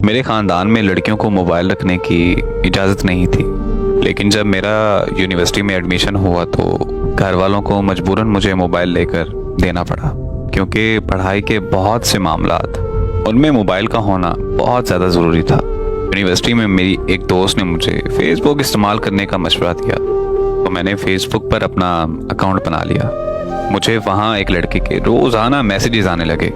मेरे ख़ानदान में लड़कियों को मोबाइल रखने की इजाज़त नहीं थी, लेकिन जब मेरा यूनिवर्सिटी में एडमिशन हुआ तो घर वालों को मजबूरन मुझे मोबाइल लेकर देना पड़ा, क्योंकि पढ़ाई के बहुत से मामलात उनमें मोबाइल का होना बहुत ज़्यादा ज़रूरी था। यूनिवर्सिटी में मेरी एक दोस्त ने मुझे फेसबुक इस्तेमाल करने का मशवरा दिया, तो मैंने फेसबुक पर अपना अकाउंट बना लिया। मुझे वहाँ एक लड़के के रोज़ाना मैसेजेस आने लगे।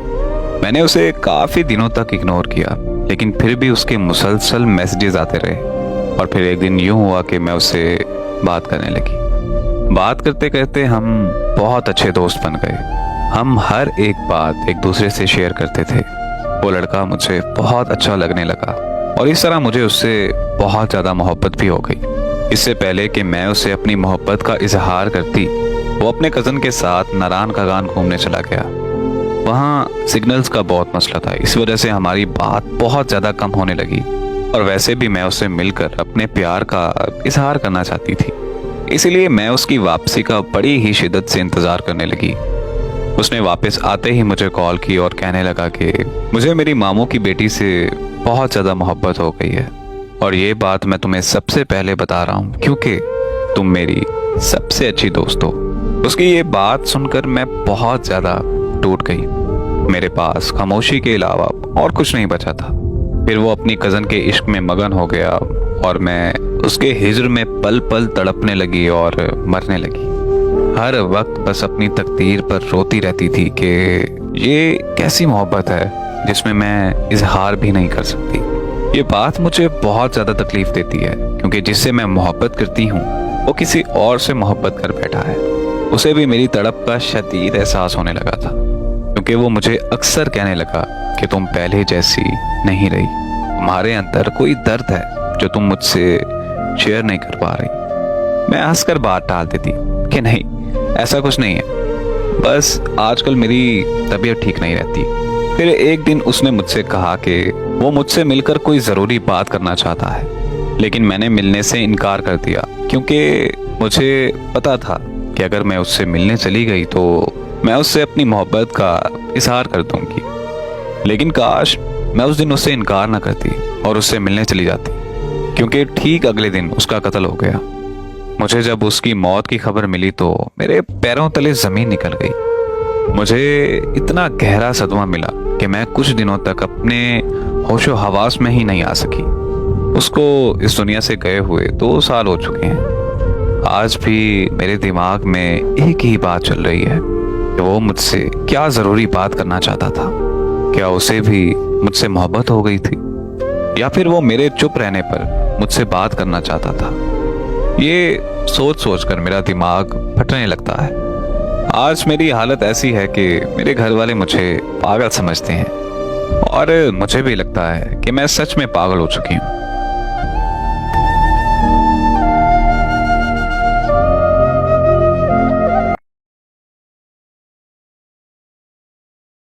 मैंने उसे काफ़ी दिनों तक इग्नोर किया, लेकिन फिर भी उसके मुसलसल मैसेजेस आते रहे और फिर एक दिन यूं हुआ कि मैं उससे बात करने लगी। बात करते करते हम बहुत अच्छे दोस्त बन गए। हम हर एक बात एक दूसरे से शेयर करते थे। वो लड़का मुझे बहुत अच्छा लगने लगा और इस तरह मुझे उससे बहुत ज़्यादा मोहब्बत भी हो गई। इससे पहले कि मैं उसे अपनी मोहब्बत का इजहार करती, वो अपने कज़न के साथ नारायण खगान घूमने चला गया। वहाँ सिग्नल्स का बहुत मसला था, इस वजह से हमारी बात बहुत ज़्यादा कम होने लगी और वैसे भी मैं उससे मिलकर अपने प्यार का इजहार करना चाहती थी, इसलिए मैं उसकी वापसी का बड़ी ही शिद्दत से इंतज़ार करने लगी। उसने वापस आते ही मुझे कॉल की और कहने लगा कि मुझे मेरी मामू की बेटी से बहुत ज़्यादा मोहब्बत हो गई है और ये बात मैं तुम्हें सबसे पहले बता रहा हूँ क्योंकि तुम मेरी सबसे अच्छी दोस्त हो। उसकी ये बात सुनकर मैं बहुत ज़्यादा टूट गई। मेरे पास खामोशी के अलावा और कुछ नहीं बचा था। फिर वो अपनी कज़न के इश्क में मगन हो गया और मैं उसके हिज्र में पल पल तड़पने लगी और मरने लगी। हर वक्त बस अपनी तकदीर पर रोती रहती थी कि ये कैसी मोहब्बत है जिसमें मैं इजहार भी नहीं कर सकती। ये बात मुझे बहुत ज़्यादा तकलीफ देती है क्योंकि जिससे मैं मोहब्बत करती हूँ वो किसी और से मोहब्बत कर बैठा है। उसे भी मेरी तड़प का शदीद एहसास होने लगा था, क्योंकि वो मुझे अक्सर कहने लगा कि तुम पहले जैसी नहीं रही, तुम्हारे अंदर कोई दर्द है जो तुम मुझसे शेयर नहीं कर पा रही। मैं हंसकर बात टाल देती कि नहीं, ऐसा कुछ नहीं है, बस आजकल मेरी तबीयत ठीक नहीं रहती। फिर एक दिन उसने मुझसे कहा कि वो मुझसे मिलकर कोई ज़रूरी बात करना चाहता है, लेकिन मैंने मिलने से इनकार कर दिया क्योंकि मुझे पता था कि अगर मैं उससे मिलने चली गई तो मैं उससे अपनी मोहब्बत का इजहार कर दूंगी। लेकिन काश मैं उस दिन उससे इनकार ना करती और उससे मिलने चली जाती, क्योंकि ठीक अगले दिन उसका कत्ल हो गया। मुझे जब उसकी मौत की खबर मिली तो मेरे पैरों तले ज़मीन निकल गई। मुझे इतना गहरा सदमा मिला कि मैं कुछ दिनों तक अपने होशो हवास में ही नहीं आ सकी। उसको इस दुनिया से गए हुए 2 साल हो चुके हैं। आज भी मेरे दिमाग में एक ही बात चल रही है कि वो मुझसे क्या ज़रूरी बात करना चाहता था। क्या उसे भी मुझसे मोहब्बत हो गई थी या फिर वो मेरे चुप रहने पर मुझसे बात करना चाहता था। ये सोच सोच कर मेरा दिमाग फटने लगता है। आज मेरी हालत ऐसी है कि मेरे घर वाले मुझे पागल समझते हैं और मुझे भी लगता है कि मैं सच में पागल हो चुकी हूँ।